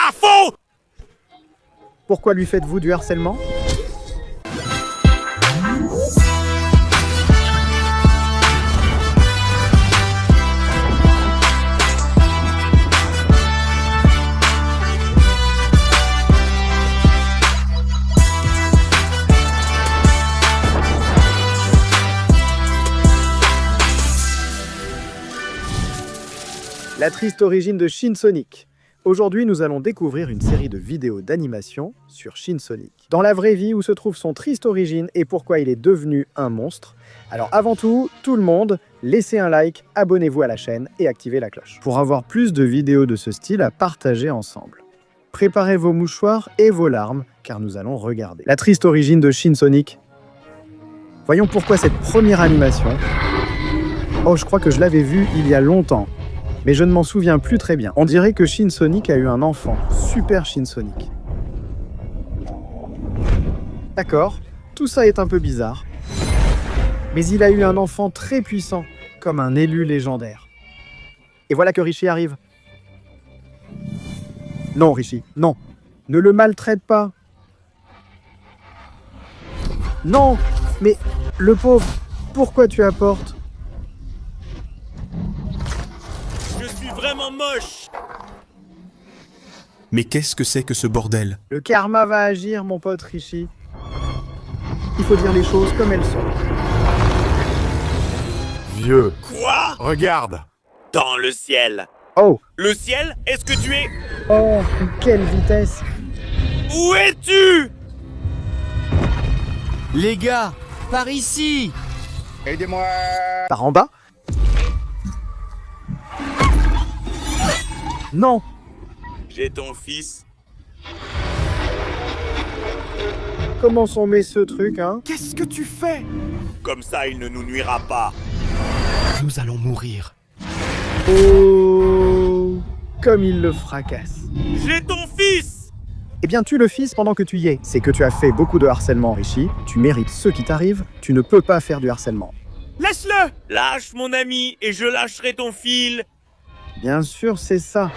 ça, faux! Pourquoi lui faites-vous du harcèlement? La triste origine de Shin Sonic. Aujourd'hui, nous allons découvrir une série de vidéos d'animation sur Shin Sonic. Dans la vraie vie, où se trouve son triste origine et pourquoi il est devenu un monstre. Alors avant tout le monde, laissez un like, abonnez-vous à la chaîne et activez la cloche. Pour avoir plus de vidéos de ce style à partager ensemble. Préparez vos mouchoirs et vos larmes, car nous allons regarder. La triste origine de Shin Sonic. Voyons pourquoi cette première animation. Oh, je crois que je l'avais vue il y a longtemps. Mais je ne m'en souviens plus très bien. On dirait que Shin Sonic a eu un enfant. Super Shin Sonic. D'accord, tout ça est un peu bizarre. Mais il a eu un enfant très puissant, comme un élu légendaire. Et voilà que Rishi arrive. Non, Rishi, non. Ne le maltraite pas. Non, mais le pauvre, pourquoi tu apportes ? Vraiment moche. Mais qu'est-ce que c'est que ce bordel? Le karma va agir, mon pote Rishi. Il faut dire les choses comme elles sont. Vieux. Quoi? Regarde. Dans le ciel. Oh. Le ciel? Est-ce que tu es... Oh, quelle vitesse. Où es-tu? Les gars, par ici. Aidez-moi. Par en bas? Non. J'ai ton fils. Comment on met ce truc, hein? Qu'est-ce que tu fais? Comme ça, il ne nous nuira pas. Nous allons mourir. Oh, comme il le fracasse. J'ai ton fils! Eh bien, tue le fils pendant que tu y es. C'est que tu as fait beaucoup de harcèlement, Rishi. Tu mérites ce qui t'arrive. Tu ne peux pas faire du harcèlement. Laisse-le! Lâche mon ami et je lâcherai ton fil. Bien sûr, c'est ça.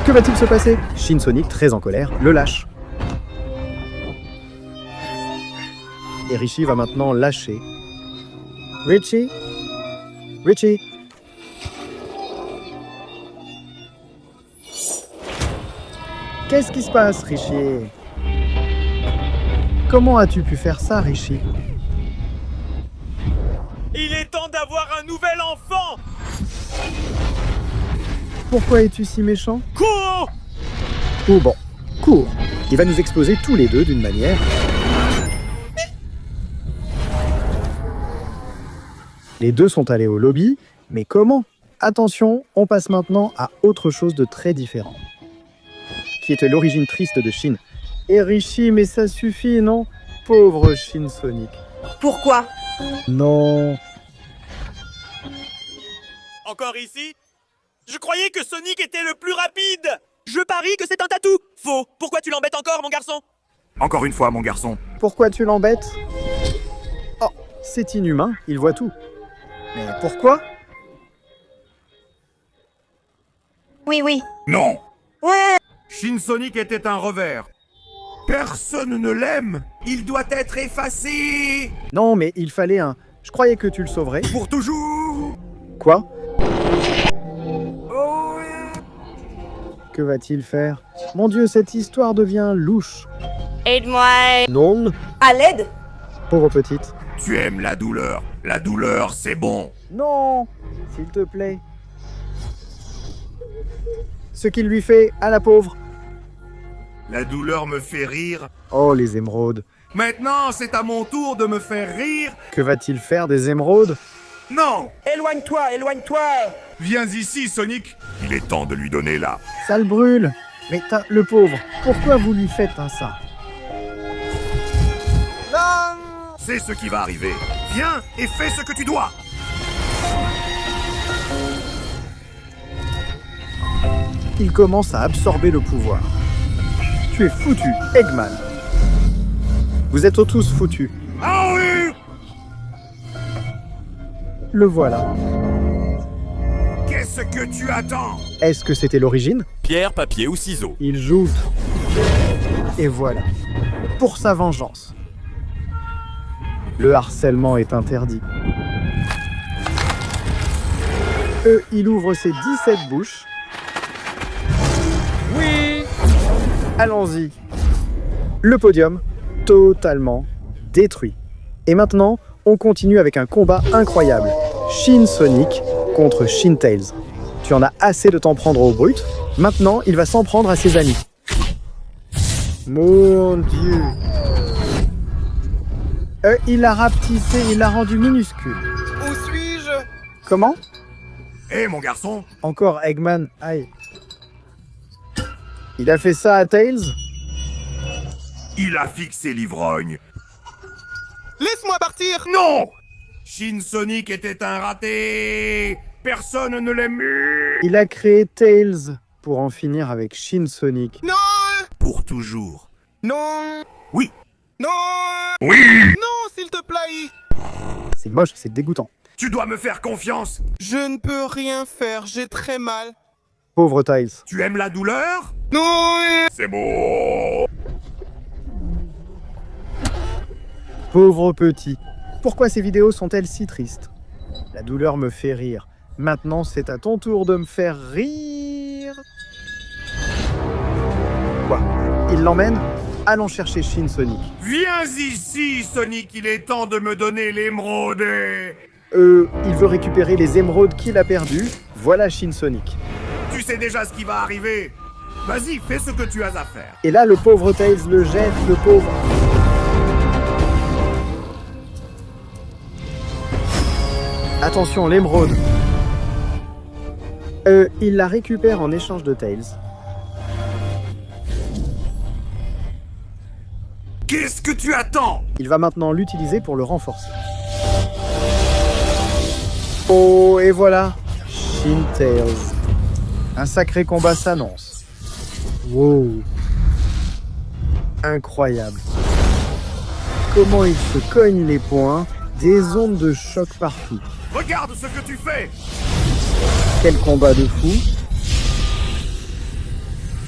Que va-t-il se passer? Shin Sonic, très en colère, le lâche. Et Rishi va maintenant lâcher. Richie? Richie? Qu'est-ce qui se passe, Richie? Comment as-tu pu faire ça, Richie? Il est temps d'avoir un nouvel enfant! Pourquoi es-tu si méchant? Cours! Oh bon, cours. Il va nous exploser tous les deux d'une manière. Les deux sont allés au lobby, mais comment? Attention, on passe maintenant à autre chose de très différent. Qui était l'origine triste de Shin. Et Rishi, mais ça suffit, non? Pauvre Shin Sonic. Pourquoi? Non. Encore ici? Je croyais que Sonic était le plus rapide! Je parie que c'est un tatou! Faux! Pourquoi tu l'embêtes encore, mon garçon? Encore une fois, mon garçon. Pourquoi tu l'embêtes? Oh, c'est inhumain, il voit tout. Mais pourquoi? Oui. Non. Ouais. Shin Sonic était un revers. Personne ne l'aime. Il doit être effacé. Non, mais il fallait un... Je croyais que tu le sauverais. Pour toujours. Quoi? Oh. Que va-t-il faire? Mon Dieu, cette histoire devient louche. Aide-moi. Non, À l'aide? pauvre petite. Tu aimes la douleur. La douleur, c'est bon. Non, s'il te plaît. Ce qu'il lui fait à la pauvre. La douleur me fait rire. Oh, les émeraudes. Maintenant, c'est à mon tour de me faire rire. Que va-t-il faire des émeraudes? Non. Éloigne-toi, éloigne-toi. Viens ici, Sonic. Il est temps de lui donner là. Ça le brûle. Mais le pauvre, pourquoi vous lui faites ça? C'est ce qui va arriver. Viens et fais ce que tu dois. Il commence à absorber le pouvoir. Tu es foutu, Eggman. Vous êtes tous foutus. Ah Le voilà. Qu'est-ce ce que tu attends. Est-ce que c'était l'origine? Pierre, papier ou ciseaux? Il joue. Et voilà. Pour sa vengeance. Le harcèlement est interdit. Il ouvre ses 17 bouches. Oui. Allons-y. Le podium, totalement détruit. Et maintenant, on continue avec un combat incroyable. Shin Sonic contre Shin Tails. Tu en as assez de t'en prendre au brut. Maintenant, il va s'en prendre à ses amis. Mon Dieu. Il l'a rapetissé, il l'a rendu minuscule. Où suis-je? Comment? Hé, mon garçon, Encore Eggman, aïe. Il a fait ça à Tails? il a fixé l'ivrogne. Laisse-moi partir. Non! Shin Sonic était un raté. Personne ne l'aime. Il a créé Tails pour en finir avec Shin Sonic. Non. Pour toujours. Non. Oui. Non. Oui! Non, s'il te plaît. C'est moche, c'est dégoûtant. Tu dois me faire confiance. Je ne peux rien faire, j'ai très mal. Pauvre Tails. Tu aimes la douleur? Non. C'est beau. Pauvre petit. Pourquoi ces vidéos sont-elles si tristes? La douleur me fait rire. Maintenant, c'est à ton tour de me faire rire. Quoi? Il l'emmène? Allons chercher Shin Sonic. Viens ici, Sonic. Il est temps de me donner l'émeraude. Il veut récupérer les émeraudes qu'il a perdues. Voilà Shin Sonic. Tu sais déjà ce qui va arriver. Vas-y, fais ce que tu as à faire. Et là, le pauvre Tails le jette, le pauvre. Attention, l'émeraude. Il la récupère en échange de Tails. Qu'est-ce que tu attends? Il va maintenant l'utiliser pour le renforcer. Oh, et voilà, Shin Tails. Un sacré combat s'annonce. Wow. Incroyable. Comment il se cogne les poings, des ondes de choc partout. Regarde ce que tu fais. Quel combat de fou.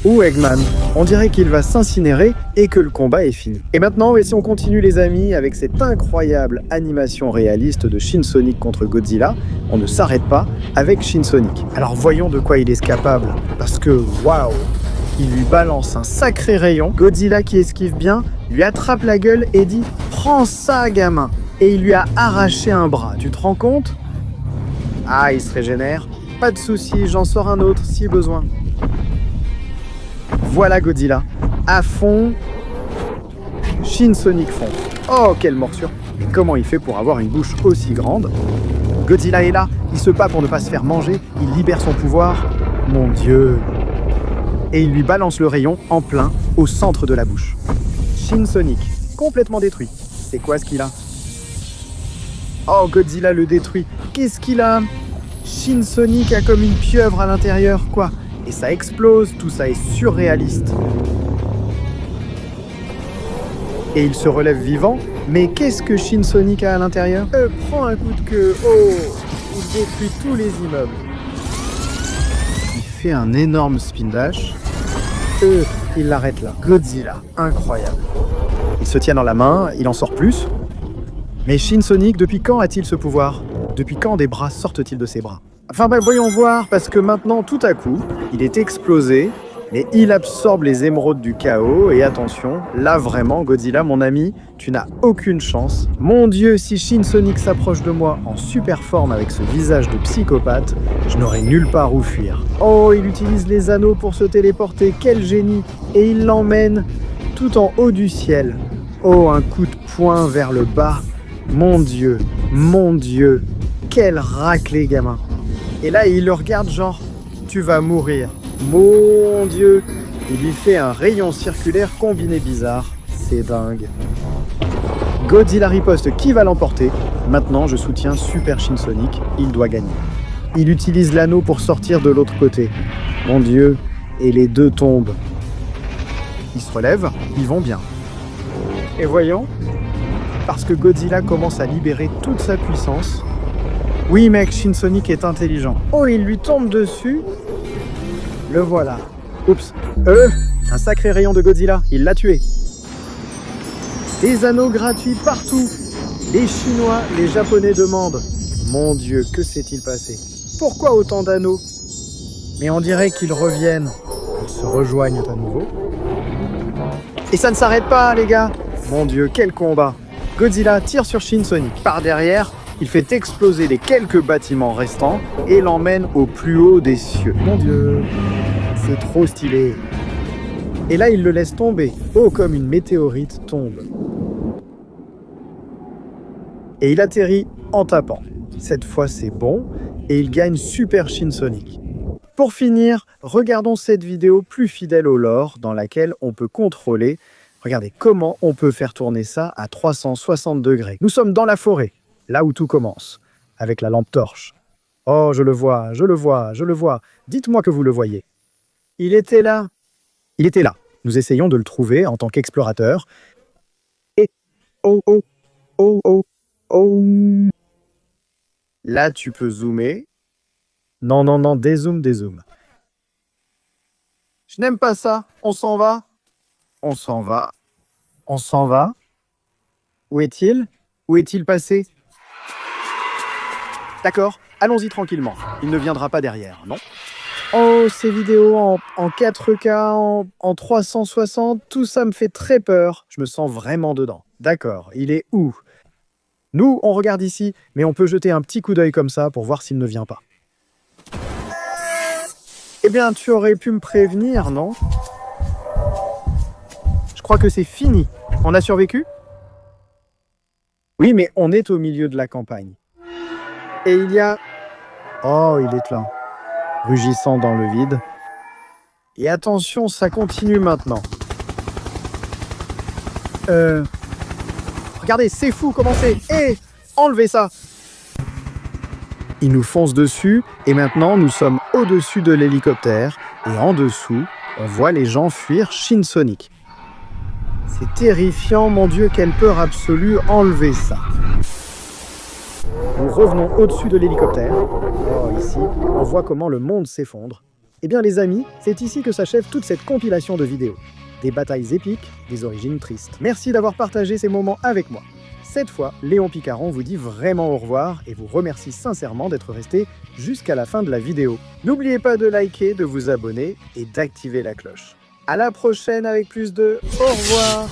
Ouh, Eggman, on dirait qu'il va s'incinérer et que le combat est fini. Et maintenant, et si on continue les amis avec cette incroyable animation réaliste de Shin Sonic contre Godzilla, on ne s'arrête pas avec Shin Sonic. Alors voyons de quoi il est capable, parce que waouh, il lui balance un sacré rayon. Godzilla qui esquive bien, lui attrape la gueule et dit « Prends ça, gamin !» Et il lui a arraché un bras, tu te rends compte? Ah, il se régénère. Pas de souci, j'en sors un autre si besoin. Voilà Godzilla, à fond, Shin Sonic fonce. Oh, quelle morsure! Mais comment il fait pour avoir une bouche aussi grande? Godzilla est là, il se bat pour ne pas se faire manger, il libère son pouvoir. Mon Dieu! Et il lui balance le rayon en plein au centre de la bouche. Shin Sonic, complètement détruit. C'est quoi ce qu'il a? Oh, Godzilla le détruit. Qu'est-ce qu'il a? Shin Sonic a comme une pieuvre à l'intérieur, quoi. Et ça explose, tout ça est surréaliste. Et il se relève vivant, mais qu'est-ce que Shin Sonic a à l'intérieur? Prends un coup de queue, oh! Il détruit tous les immeubles. Il fait un énorme spin dash. Il l'arrête là. Godzilla, incroyable. Il se tient dans la main, il en sort plus. Mais Shin Sonic, depuis quand a-t-il ce pouvoir? Depuis quand des bras sortent-ils de ses bras? Enfin voyons voir, parce que maintenant, tout à coup, il est explosé, mais il absorbe les émeraudes du chaos, et attention, là vraiment, Godzilla, mon ami, tu n'as aucune chance. Mon Dieu, si Shin Sonic s'approche de moi en super forme avec ce visage de psychopathe, je n'aurai nulle part où fuir. Oh, il utilise les anneaux pour se téléporter, quel génie! Et il l'emmène tout en haut du ciel. Oh, un coup de poing vers le bas. Mon Dieu, quel raclé, gamin! Et là, il le regarde genre, tu vas mourir. Mon Dieu! Il lui fait un rayon circulaire combiné bizarre. C'est dingue. Godzilla riposte, qui va l'emporter? Maintenant, je soutiens Super Shin Sonic, il doit gagner. Il utilise l'anneau pour sortir de l'autre côté. Mon Dieu, et les deux tombent. Ils se relèvent, ils vont bien. Et voyons, parce que Godzilla commence à libérer toute sa puissance, Oui mec, Shin Sonic est intelligent. Oh, il lui tombe dessus. Le voilà. Oups. Un sacré rayon de Godzilla, il l'a tué. Des anneaux gratuits partout. Les Chinois, les Japonais demandent. Mon Dieu, que s'est-il passé? Pourquoi autant d'anneaux? Mais on dirait qu'ils reviennent. Ils se rejoignent à nouveau. Et ça ne s'arrête pas, les gars. Mon Dieu, quel combat. Godzilla tire sur Shin Sonic. Par derrière, il fait exploser les quelques bâtiments restants et l'emmène au plus haut des cieux. Mon Dieu, c'est trop stylé. Et là, il le laisse tomber, haut comme une météorite tombe. Et il atterrit en tapant. Cette fois, c'est bon, et il gagne Super Shin Sonic. Pour finir, regardons cette vidéo plus fidèle au lore, dans laquelle on peut contrôler, regardez comment on peut faire tourner ça à 360 degrés. Nous sommes dans la forêt, là où tout commence, avec la lampe torche. Oh, je le vois, je le vois, je le vois. Dites-moi que vous le voyez. Il était là. Il était là. Nous essayons de le trouver en tant qu'explorateur. Et... oh, oh, oh, oh, oh. Là, tu peux zoomer. Non, non, non, dézoom, dézoom. Je n'aime pas ça. On s'en va. On s'en va. On s'en va. Où est-il? Où est-il passé? D'accord, allons-y tranquillement. Il ne viendra pas derrière, non? Oh, ces vidéos en 4K, en 360, tout ça me fait très peur. Je me sens vraiment dedans. D'accord, il est où? Nous, on regarde ici, mais on peut jeter un petit coup d'œil comme ça pour voir s'il ne vient pas. Eh bien, tu aurais pu me prévenir, non? Je crois que c'est fini. On a survécu? Oui, mais on est au milieu de la campagne. Et il y a... Oh, il est là. Rugissant dans le vide. Et attention, ça continue maintenant. Regardez, c'est fou comment c'est. Hé, enlevez ça. Il nous fonce dessus, et maintenant nous sommes au-dessus de l'hélicoptère, et en dessous, on voit les gens fuir Shin Sonic. C'est terrifiant, mon Dieu, quelle peur absolue, enlevez ça. Nous revenons au-dessus de l'hélicoptère. Oh, ici, on voit comment le monde s'effondre. Eh bien les amis, c'est ici que s'achève toute cette compilation de vidéos. Des batailles épiques, des origines tristes. Merci d'avoir partagé ces moments avec moi. Cette fois, Léon Picaron vous dit vraiment au revoir et vous remercie sincèrement d'être resté jusqu'à la fin de la vidéo. N'oubliez pas de liker, de vous abonner et d'activer la cloche. À la prochaine avec plus de au revoir.